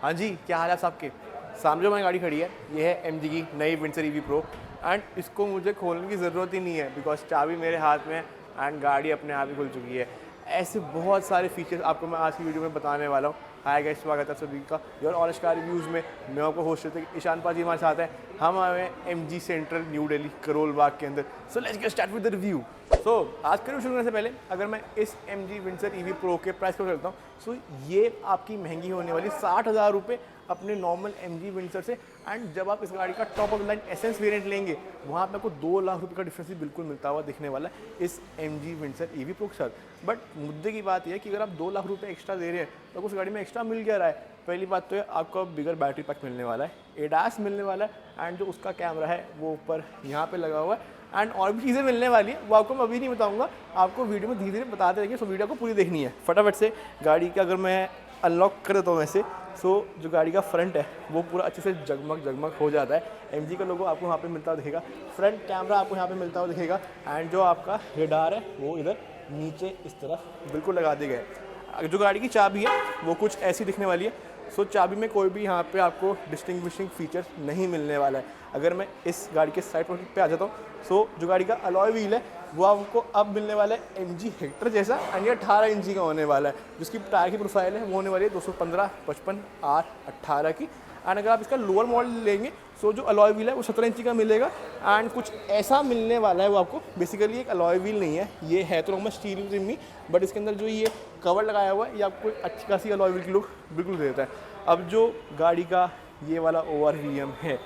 हाँ जी, क्या हाल है सबके। सामने जो हमारी गाड़ी खड़ी है ये है एमजी की नई विंडसर ईवी प्रो एंड इसको मुझे खोलने की ज़रूरत ही नहीं है बिकॉज चाबी मेरे हाथ में है एंड गाड़ी अपने आप ही खुल चुकी है। ऐसे बहुत सारे फीचर्स आपको मैं आज की वीडियो में बताने वाला हूँ। हाय गाइस, स्वागत है सभी का योर ऑनेस्ट कार रिव्यूज़ में। मैं आपको होस्ट होते ईशान पाजी हमारे साथ है। हम आए हैं MG central new Delhi Karol Bagh के अंदर। So let's get start with the review. आज का शुरू करने से पहले अगर मैं इस MG विंडसर ईवी प्रो के प्राइस को करता हूँ सो ये आपकी महंगी होने वाली 60,000 रुपये अपने नॉर्मल MG विंडसर से। एंड जब आप इस गाड़ी का top of the line essence variant लेंगे वहाँ पे आपको 2 लाख रुपये का डिफरेंस भी बिल्कुल मिलता हुआ दिखने वाला है इस MG विंडसर ईवी प्रो के साथ। बट मुद्दे की बात यह है कि अगर आप 2 लाख रुपये एक्स्ट्रा दे रहे हैं तो उस गाड़ी में एक्स्ट्रा मिल क्या रहा है। पहली बात तो है आपको बिगर बैटरी पैक मिलने वाला है, एडास मिलने वाला है एंड जो उसका कैमरा है वो ऊपर यहाँ पे लगा हुआ है एंड और भी चीज़ें मिलने वाली है वो आपको मैं अभी नहीं बताऊंगा, आपको वीडियो में धीरे धीरे बताते रहेंगे। सो वीडियो को पूरी देखनी है। फटाफट से गाड़ी का अगर मैं अनलॉक कर देता हूँ वैसे सो जो गाड़ी का फ्रंट है वो पूरा अच्छे से जगमग हो जाता है। MG का लोगो आपको वहाँ पे मिलता हुआ दिखेगा, फ्रंट कैमरा आपको यहाँ पे मिलता हुआ दिखेगा एंड जो आपका रेडार है वो इधर नीचे इस तरफ बिल्कुल लगा दिए गए। जो गाड़ी की चाबी है वो कुछ ऐसी दिखने वाली है। सो चाबी में कोई भी यहाँ पे आपको डिस्टिंग्विशिंग फीचर नहीं मिलने वाला है। अगर मैं इस गाड़ी के साइड पे आ जाता हूँ सो जो गाड़ी का अलॉय व्हील है वो आपको अब मिलने वाला है MG हेक्टर जैसा एंड ये 18 इंची का होने वाला है। जिसकी टायर की प्रोफाइल है वो होने वाली है 215 55 R18 की। एंड अगर आप इसका लोअर मॉडल लेंगे सो जो अलॉय व्हील है वो 17 इंची का मिलेगा एंड कुछ ऐसा मिलने वाला है वो आपको। बेसिकली एक अलॉय व्हील नहीं है, ये है तो मैं स्टील रिम ही, बट इसके अंदर जो ये कवर लगाया हुआ है ये आपको अच्छी खासी अलॉय व्हील की लुक बिल्कुल दे देता है। अब जो गाड़ी का ये वाला ORVM है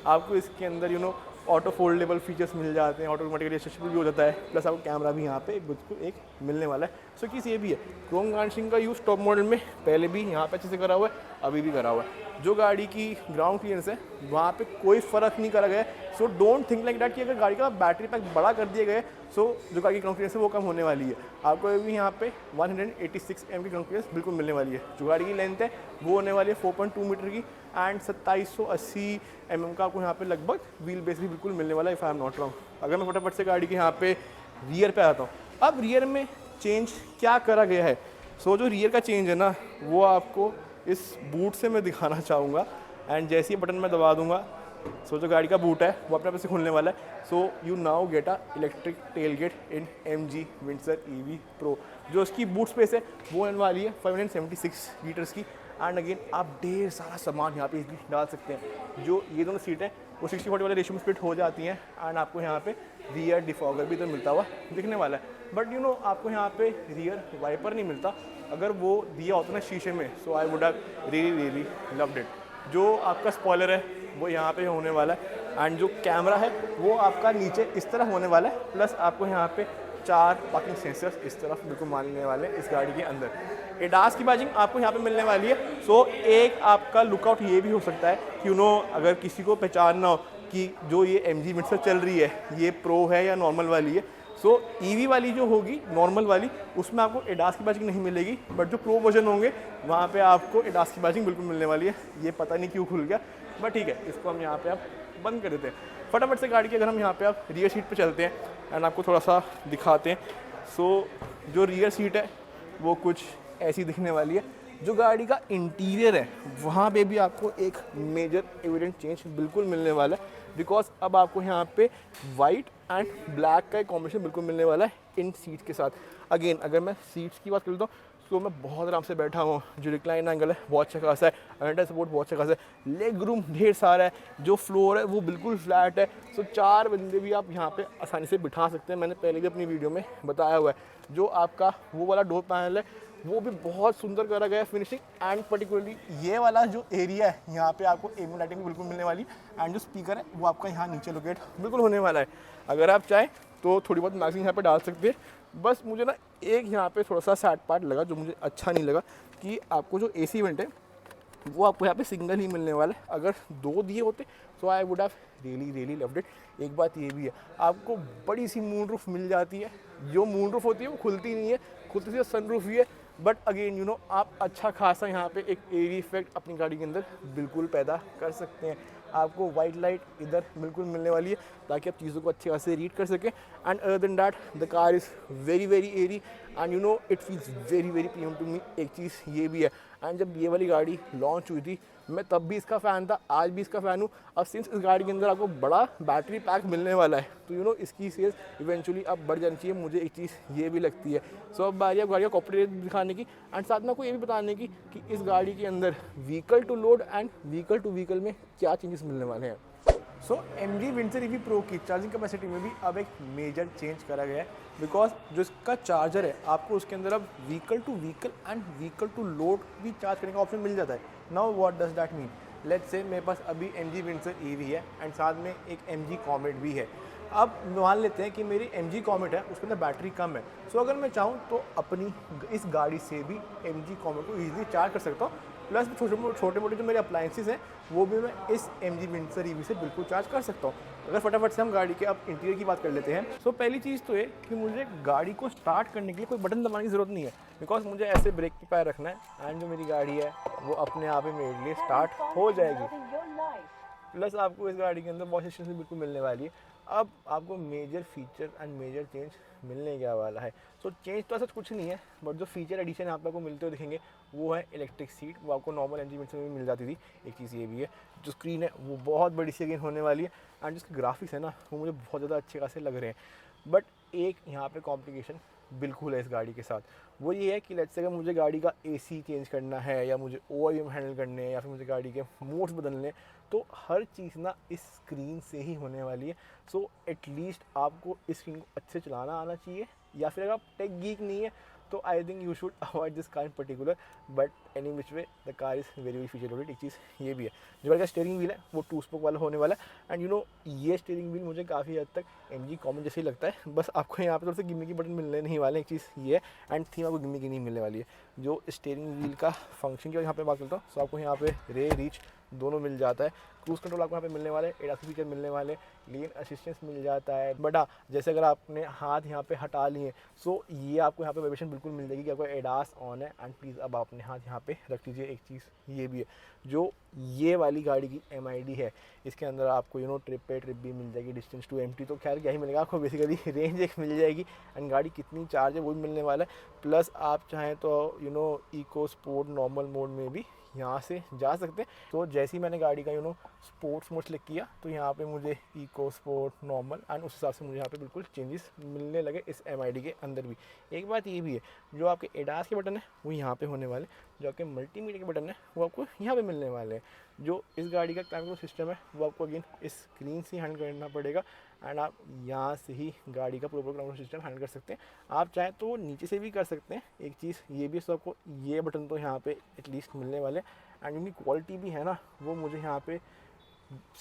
आपको इसके अंदर ऑटो फोल्डेबल फीचर्स मिल जाते हैं, ऑटोमेटिकली एडजस्टेबल भी हो जाता है, प्लस आपको कैमरा भी यहाँ पे बिल्कुल एक मिलने वाला है। सो किस ये भी है क्रोम गार्निशिंग का यूज़ टॉप मॉडल में पहले भी यहाँ पे अच्छे से करा हुआ है, अभी भी करा हुआ है। जो गाड़ी की ग्राउंड क्लियरेंस है वहाँ पे कोई फ़र्क नहीं करा गया है। So don't think like that कि अगर गाड़ी का बैटरी पैक बड़ा कर दिया गया सो जो गाड़ी की ग्राउंड क्लियरेंस है वो कम होने वाली है। आपको भी यहाँ पे 186 mm की ग्राउंड क्लियरेंस बिल्कुल मिलने वाली है। जो गाड़ी की लेंथ है वो होने वाली है 4.2 मीटर की एंड 2780 mm का आपको यहाँ पे लगभग व्हील बेस भी बिल्कुल मिलने वाला है, if I am not wrong. अगर मैं फटाफट से गाड़ी के यहाँ पे रियर पे आता हूँ, अब रियर में चेंज क्या करा गया है। सो जो रियर का चेंज है ना वो आपको इस बूट से मैं दिखाना चाहूँगा एंड जैसे ही बटन मैं दबा दूंगा सो जो गाड़ी का बूट है वो अपने आप से खुलने वाला है। So you now get a electric tail gate in MG Windsor EV Pro. जो उसकी बूट स्पेस है वो होने वाली है 576 लीटर्स की एंड अगेन आप ढेर सारा सामान यहाँ पे इजीली डाल सकते हैं। जो ये दोनों सीट हैं वो 60-40 वाले रेशियो में स्प्लिट हो जाती हैं एंड आपको यहाँ पे रियर डिफॉगर भी तो मिलता हुआ दिखने वाला है। बट आपको यहाँ पे रियर वाइपर नहीं मिलता। अगर वो दिया होता ना शीशे में so I would have really loved it. जो आपका स्पॉइलर है वो यहाँ पे होने वाला है एंड जो कैमरा है वो आपका नीचे इस तरफ होने वाला है, प्लस आपको यहाँ पे 4 पार्किंग सेंसर्स इस तरफ बिल्कुल मानने वाले हैं इस गाड़ी के अंदर। एडास की बाजिंग आपको यहाँ पे मिलने वाली है। सो एक आपका लुकआउट ये भी हो सकता है कि अगर किसी को पहचानना हो कि जो ये MG विंडसर चल रही है ये प्रो है या नॉर्मल वाली है। सो ईवी वाली जो होगी नॉर्मल वाली उसमें आपको एडास की बाजिंग नहीं मिलेगी, बट जो प्रो वर्जन होंगे वहाँ पे आपको एडास की बाजिंग बिल्कुल मिलने वाली है। ये पता नहीं क्यों खुल गया, बट ठीक है, इसको हम यहाँ पे आप बंद कर देते हैं। फटाफट से गाड़ी की अगर हम यहाँ पे आप रियर सीट पे चलते हैं एंड आपको थोड़ा सा दिखाते हैं। सो जो रियर सीट है वो कुछ ऐसी दिखने वाली है। जो गाड़ी का इंटीरियर है वहाँ पे भी आपको एक मेजर एविडेंट चेंज बिल्कुल मिलने वाला है, बिकॉज अब आपको यहाँ पे वाइट एंड ब्लैक का एक कॉम्बिनेशन बिल्कुल मिलने वाला है इन सीट के साथ। अगेन अगर मैं सीट्स की बात कर लेता हूँ तो मैं बहुत आराम से बैठा हूँ। जो रिक्लाइन एंगल है बहुत अच्छा खासा है, अंडर सपोर्ट बहुत अच्छा खासा है, लेग रूम ढेर सारा है, जो फ्लोर है वो बिल्कुल फ्लैट है। सो 4 बंदे भी आप यहाँ पे आसानी से बिठा सकते हैं। मैंने पहले भी अपनी वीडियो में बताया हुआ है। जो आपका वो वाला डोर पैनल है वो भी बहुत सुंदर करा गया है फिनिशिंग एंड पर्टिकुलरली ये वाला जो एरिया है यहाँ पे आपको एम लाइटिंग बिल्कुल मिलने वाली एंड जो स्पीकर है वो आपका यहाँ नीचे लोकेट बिल्कुल होने वाला है। अगर आप चाहें तो थोड़ी बहुत मैक्सिंग यहाँ पे डाल सकते हैं। बस मुझे ना एक यहाँ पे थोड़ा सा सैड पार्ट लगा जो मुझे अच्छा नहीं लगा कि आपको जो AC वेंट है वो आपको यहाँ पे सिंगल ही मिलने वाला है। अगर 2 दिए होते तो आई would have really loved it. एक बात ये भी है आपको बड़ी सी मून रूफ मिल जाती है। जो मून रूफ होती है वो खुलती नहीं है, खुलती सी सन रूफ ही है, बट अगेन आप अच्छा खासा यहाँ पे एक एरी इफेक्ट अपनी गाड़ी के अंदर बिल्कुल पैदा कर सकते हैं। आपको वाइट लाइट इधर बिल्कुल मिलने वाली है ताकि आप चीज़ों को अच्छे खासे रीड कर सकें। And other than that the car is very airy and it feels very premium to me. एक चीज़ ये भी है एंड जब ये वाली गाड़ी लॉन्च हुई थी मैं तब भी इसका फ़ैन था, आज भी इसका फ़ैन हूँ। अब सिंस इस गाड़ी के अंदर आपको बड़ा बैटरी पैक मिलने वाला है तो इसकी सेल्स इवेंचुअली अब बढ़ जानी चाहिए, मुझे एक चीज़ ये भी लगती है। सो अब बारी अब गाड़ी का कॉर्पोरेट दिखाने की एंड साथ में आपको ये भी बताने की कि इस गाड़ी के अंदर vehicle to load and vehicle to vehicle में क्या चेंजेस मिलने वाले हैं। So MG Windsor EV pro की चार्जिंग कैपेसिटी में भी अब एक मेजर चेंज करा गया है, बिकॉज जो इसका चार्जर है आपको उसके अंदर अब vehicle to vehicle and vehicle to load भी चार्ज करने का ऑप्शन मिल जाता है। Now what does that mean, let's say मेरे पास अभी MG विंडसर EV है एंड साथ में एक MG कॉमेट भी है। अब मान लेते हैं कि मेरी MG कॉमेट है, उसके अंदर बैटरी कम है, सो अगर मैं चाहूँ तो अपनी इस गाड़ी से भी MG कॉमेट को ईजिली चार्ज कर सकता हूँ। प्लस छोटे मोटे जो मेरे अप्लाइंसेस हैं वो भी मैं इस MG विंडसर EV से बिल्कुल चार्ज कर सकता हूँ। अगर फटाफट से हम गाड़ी के अब इंटीरियर की बात कर लेते हैं, सो पहली चीज़ तो ये कि मुझे गाड़ी को स्टार्ट करने के लिए कोई बटन दबाने की ज़रूरत नहीं है, बिकॉज मुझे ऐसे ब्रेक पे पैर रखना है एंड जो मेरी गाड़ी है वो अपने आप ही मेरे लिए स्टार्ट हो जाएगी। प्लस आपको इस गाड़ी के अंदर वॉश सिस्टम भी बिल्कुल मिलने वाली है। अब आपको major feature and major change मिलने क्या वाला है। सो चेंज तो ऐसा कुछ नहीं है, बट जो फीचर एडिशन आपको मिलते हुए दिखेंगे वो है इलेक्ट्रिक सीट। वो आपको नॉर्मल MG विंडसर में भी मिल जाती थी। एक चीज़ ये भी है, जो स्क्रीन है वो बहुत बड़ी सी अगेन होने वाली है एंड जिसके ग्राफिक्स है ना वो मुझे बहुत ज़्यादा अच्छे खासे लग रहे हैं। बट एक यहाँ पे कॉम्प्लिकेशन बिल्कुल है इस गाड़ी के साथ, वो ये है कि लेट्स से अगर मुझे गाड़ी का AC चेंज करना है या मुझे OIM हैंडल करने हैं या फिर मुझे गाड़ी के मोड्स बदलने, तो हर चीज़ ना इस स्क्रीन से ही होने वाली है। सो एटलीस्ट आपको इस स्क्रीन को अच्छे चलाना आना चाहिए, या फिर अगर आप टेक गीक नहीं है तो I think you should avoid this car in particular. But any which way the car is very very feature loaded. एक चीज़ ये भी है, जो गाड़ी का स्टीयरिंग व्हील है वो 2 स्पोक वाला होने वाला है एंड ये स्टीयरिंग व्हील मुझे काफ़ी हद तक MG कॉमन जैसे ही लगता है। बस आपको यहाँ पे थोड़े से गिम्मी की बटन मिलने नहीं वाले, एक चीज़ ये है एंड थीम आपको गिम्मी की नहीं मिलने वाली है। जो स्टीयरिंग व्हील का फंक्शन की यहाँ पे बात करता हूँ, सो आपको यहाँ पे रे रीच दोनों मिल जाता है, क्रूज कंट्रोल आपको यहाँ पे मिलने वाले, ADAS फीचर मिलने वाले, लेन असिस्टेंस मिल जाता है। बट हाँ, जैसे अगर आपने हाथ यहाँ पे हटा लिए सो ये आपको यहाँ पे वाइब्रेशन बिल्कुल मिल जाएगी कि आपको ADAS ऑन है एंड प्लीज़ अब आप अपने हाथ यहाँ पे रख लीजिए। एक चीज़ ये भी है, जो ये वाली गाड़ी की MID है इसके अंदर आपको ट्रिप पे ट्रिप भी मिल जाएगी, डिस्टेंस टू एम्प्टी, तो खैर क्या ही मिलेगा आपको, बेसिकली रेंज एक मिल जाएगी एंड गाड़ी कितनी चार्ज है वो भी मिलने वाला है। प्लस आप चाहें तो इको स्पोर्ट नॉर्मल मोड में भी यहाँ से जा सकते हैं। तो जैसे ही मैंने गाड़ी का स्पोर्ट्स मोड सेलेक्ट किया तो यहाँ पे मुझे इको स्पोर्ट नॉर्मल एंड उस हिसाब से मुझे यहाँ पे बिल्कुल चेंजेस मिलने लगे इस MID के अंदर भी। एक बात ये भी है, जो आपके ADAS के बटन है वो यहाँ पे होने वाले, जो आपके मल्टीमीडिया के बटन है वो आपको यहाँ पे मिलने वाले हैं। जो इस गाड़ी का कैमरा सिस्टम है वो आपको अगेन इस स्क्रीन से हैंडल करना पड़ेगा एंड आप यहाँ से ही गाड़ी का पूरा कैमरा सिस्टम हैंडल कर सकते हैं। आप चाहें तो नीचे से भी कर सकते हैं। एक चीज़ ये भी, सो आपको ये बटन तो यहाँ पे एटलीस्ट मिलने वाले एंड उनकी क्वालिटी भी है ना वो मुझे यहाँ पे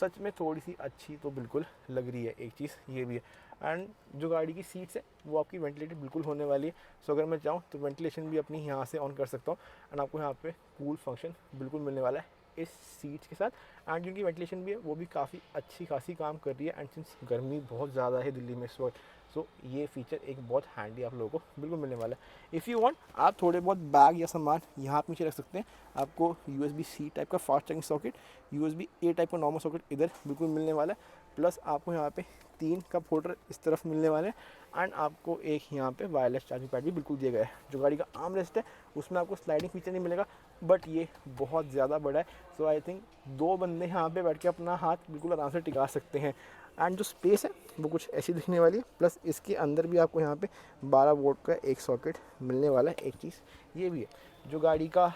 सच में थोड़ी सी अच्छी तो बिल्कुल लग रही है। एक चीज़ ये भी है एंड जो गाड़ी की सीट्स है वो आपकी वेंटिलेटेड बिल्कुल होने वाली है। सो अगर मैं चाहूँ तो वेंटिलेशन भी अपनी यहाँ से ऑन कर सकता हूँ एंड आपको यहाँ पे कूल फंक्शन बिल्कुल मिलने वाला है इस सीट्स के साथ। एंड जिनकी वेंटिलेशन भी है वो भी काफ़ी अच्छी खासी काम कर रही है एंड सिंस गर्मी बहुत ज़्यादा है दिल्ली में इस वक्त, सो ये फीचर एक बहुत हैंडी आप लोगों को बिल्कुल मिलने वाला है। इफ़ यू वांट आप थोड़े बहुत बैग या सामान यहाँ पे नीचे रख सकते हैं। आपको USB-C टाइप का fast charging socket, USB-A type का नॉर्मल सॉकेट इधर बिल्कुल मिलने वाला है। प्लस आपको यहाँ पे 3 कप होल्डर इस तरफ मिलने वाले हैं एंड आपको एक यहाँ पे वायरलेस चार्जिंग पैड भी बिल्कुल दिया गया है। जो गाड़ी का आर्म रेस्ट है उसमें आपको स्लाइडिंग फीचर नहीं मिलेगा, बट ये बहुत ज़्यादा बड़ा है। सो आई थिंक 2 बंदे यहाँ पे बैठ के अपना हाथ बिल्कुल आराम से टिका सकते हैं एंड जो स्पेस है वो कुछ ऐसी दिखने वाली है। प्लस इसके अंदर भी आपको यहाँ पे 12 वोल्ट का एक सॉकेट मिलने वाला है। एक चीज़ ये भी है, जो गाड़ी का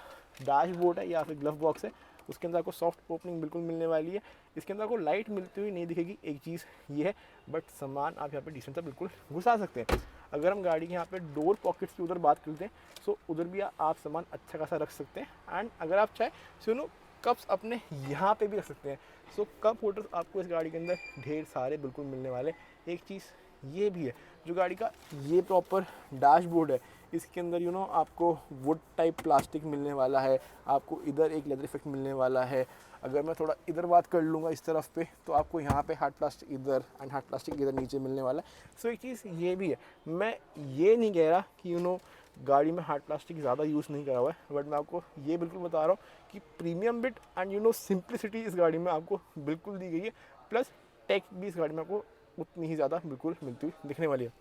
डैशबोर्ड है या फिर ग्लव बॉक्स है उसके अंदर आपको सॉफ्ट ओपनिंग बिल्कुल मिलने वाली है। इसके अंदर आपको लाइट मिलती हुई नहीं दिखेगी, एक चीज़ ये है, बट सामान आप यहाँ पे डिसेंट सा बिल्कुल घुसा सकते हैं। अगर हम गाड़ी के यहाँ पे डोर पॉकेट्स की उधर बात करते हैं सो उधर भी आप सामान अच्छा खासा रख सकते हैं एंड अगर आप चाहें सुनो कप्स अपने यहाँ पे भी रख सकते हैं। सो कप होल्डर्स आपको इस गाड़ी के अंदर ढेर सारे बिल्कुल मिलने वाले। एक चीज़ ये भी है, जो गाड़ी का ये प्रॉपर डैशबोर्ड है इसके अंदर आपको वुड टाइप प्लास्टिक मिलने वाला है, आपको इधर एक लेदर इफेक्ट मिलने वाला है। अगर मैं थोड़ा इधर बात कर लूँगा इस तरफ पे तो आपको यहाँ पे हार्ड प्लास्टिक इधर एंड हार्ड प्लास्टिक इधर नीचे मिलने वाला है। सो एक चीज़ ये भी है, मैं ये नहीं कह रहा कि गाड़ी में हार्ड प्लास्टिक ज़्यादा यूज़ नहीं करा हुआ है, बट मैं आपको ये बिल्कुल बता रहा हूँ कि प्रीमियम बिट एंड सिंप्लिसिटी इस गाड़ी में आपको बिल्कुल दी गई है। प्लस टेक भी इस गाड़ी में आपको उतनी ही ज़्यादा बिल्कुल मिलती हुई दिखने वाली है।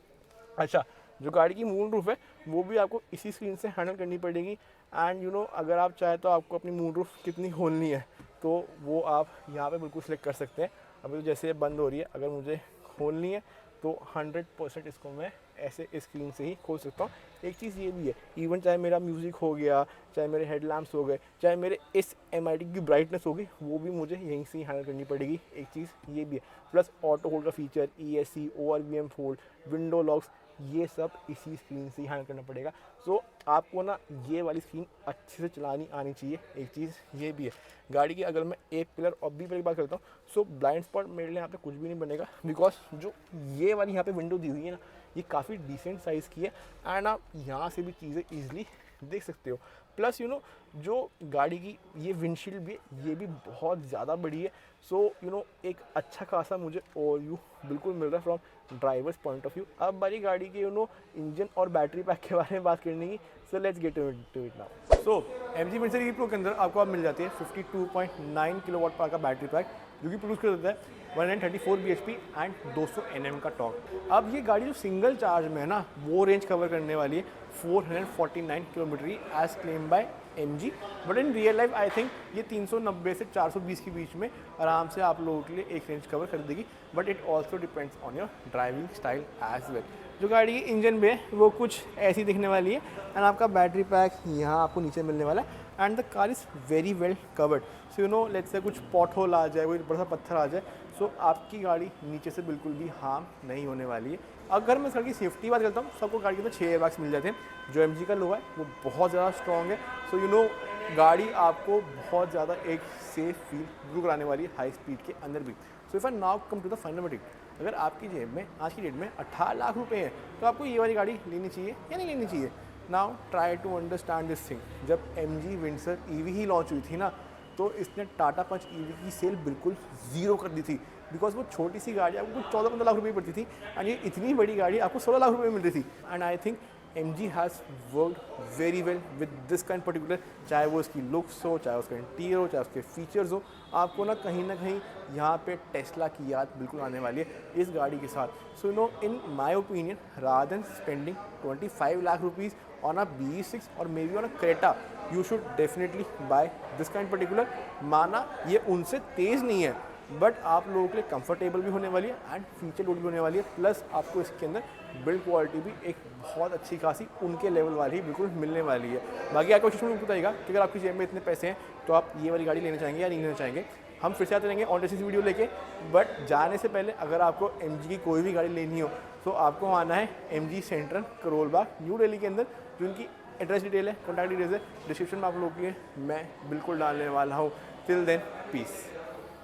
अच्छा, जो गाड़ी की मून रूफ है वो भी आपको इसी स्क्रीन से हैंडल करनी पड़ेगी। एंड यू नो अगर आप चाहें तो आपको अपनी मून रूफ कितनी खोलनी है तो वो आप यहाँ पे बिल्कुल सेलेक्ट कर सकते हैं। अभी तो जैसे ये बंद हो रही है, अगर मुझे खोलनी है तो 100% इसको मैं ऐसे स्क्रीन से ही खोल सकता हूँ। एक चीज़ ये भी है, इवन चाहे मेरा म्यूज़िक हो गया, चाहे मेरे हेडलैम्प्स हो गए, चाहे मेरे इस MID की ब्राइटनेस होगी, वो भी मुझे यहीं से ही हैंडल करनी पड़ेगी। एक चीज़ ये भी है। प्लस ऑटो होल्ड का feature, ESC, ORVM hold, window locks, ये सब इसी स्क्रीन से ही हैंडल करना पड़ेगा। सो आपको ना ये वाली स्क्रीन अच्छे से चलानी आनी चाहिए। एक चीज़ ये भी है, गाड़ी की अगर मैं एक पिलर और बी पिलर की बात करता हूँ, सो ब्लाइंड स्पॉट मेरे लिए यहाँ पे कुछ भी नहीं बनेगा, बिकॉज जो ये वाली यहाँ पे विंडो दी हुई है ना, ये काफ़ी डिसेंट साइज़ की है एंड आप यहाँ से भी चीज़ें ईजिली देख सकते हो। प्लस यू नो जो गाड़ी की ये विंडशील्ड भी है, ये भी बहुत ज़्यादा बड़ी है। सो यू नो एक अच्छा खासा मुझे ओवरव्यू बिल्कुल मिल रहा है from drivers point of view. अब बारी गाड़ी के यू नो इंजन और बैटरी पैक के बारे में बात करने की। So let's get to it now. So MG Windsor EV Pro के अंदर आपको अब मिल जाती है 52.9 किलोवाट पावर का बैटरी पैक, जो कि प्रोड्यूस कर देता है 134 bhp एंड 200 Nm का टॉर्क। अब ये गाड़ी जो सिंगल चार्ज में है ना, वो रेंज कवर करने वाली है 449 किलोमीटर ही as claim by MG, but in real life I think ये 390 से 420 के बीच में आराम से आप लोगों के लिए एक रेंज कवर कर देगी। But it also depends on your driving style as well. जो गाड़ी की इंजन में है वो कुछ ऐसी दिखने वाली है एंड आपका बैटरी पैक यहाँ आपको नीचे मिलने वाला है and the car is very well covered. So you no let's say कुछ पॉट होल आ जाए, कोई बड़ा सा पत्थर आ जाए, सो आपकी गाड़ी नीचे से बिल्कुल भी हार्म नहीं होने वाली है। अगर मैं इस गाड़ी की सेफ्टी की बात करता हूँ, सबको गाड़ी के अंदर 6 एयरबैग्स मिल जाते हैं। जो MG का लो है वो बहुत ज़्यादा स्ट्रॉन्ग है। सो यू नो गाड़ी आपको बहुत ज़्यादा एक सेफ फील बिल्कुल कराने वाली है हाई स्पीड के अंदर भी। So if I now come to the final verdict, अगर आपकी जेब में आज की डेट में 18 लाख रुपए हैं तो आपको ये वाली गाड़ी लेनी चाहिए या नहीं लेनी चाहिए। Now try to understand this thing. जब MG विंडसर EV ही लॉन्च हुई थी ना, तो इसने टाटा पंच EV की सेल बिल्कुल ज़ीरो कर दी थी, बिकॉज वो छोटी सी गाड़ी आपको 14-15 लाख रुपए पड़ती थी एंड ये इतनी बड़ी गाड़ी आपको 16 लाख रुपए में मिल रही थी। And I think MG has worked very well with this kind particular, चाहे वो इसकी लुक्स हो, चाहे उसका इंटीरियर हो, चाहे उसके फीचर्स हो, आपको ना कहीं यहाँ पे टेस्ला की याद बिल्कुल आने वाली है इस गाड़ी के साथ। So you know in my opinion, rather than spending 25 lakh rupees on a BE6 और maybe on a Creta, you should definitely buy this kind particular. माना ये उनसे तेज़ नहीं है, बट आप लोगों के लिए कंफर्टेबल भी होने वाली है एंड फीचर लोड भी होने वाली है। प्लस आपको इसके अंदर बिल्ड क्वालिटी भी एक बहुत अच्छी खासी उनके लेवल वाली बिल्कुल मिलने वाली है। बाकी आपको क्वेश्चन में बताइएगा कि अगर आपकी जेब में इतने पैसे हैं तो आप ये वाली गाड़ी लेना चाहेंगे या नहीं लेना चाहेंगे। हम फिर से आते रहेंगे ऑन टेस्ट वीडियो लेके, बट जाने से पहले अगर आपको MG की कोई भी गाड़ी लेनी हो तो आपको आना है MG central Karol Bagh new Delhi के अंदर। जो उनकी एड्रेस डिटेल है, कॉन्टैक्ट डिटेल्स है, डिस्क्रिप्शन में आप लोगों के मैं बिल्कुल डालने वाला हूँ। Till then piece.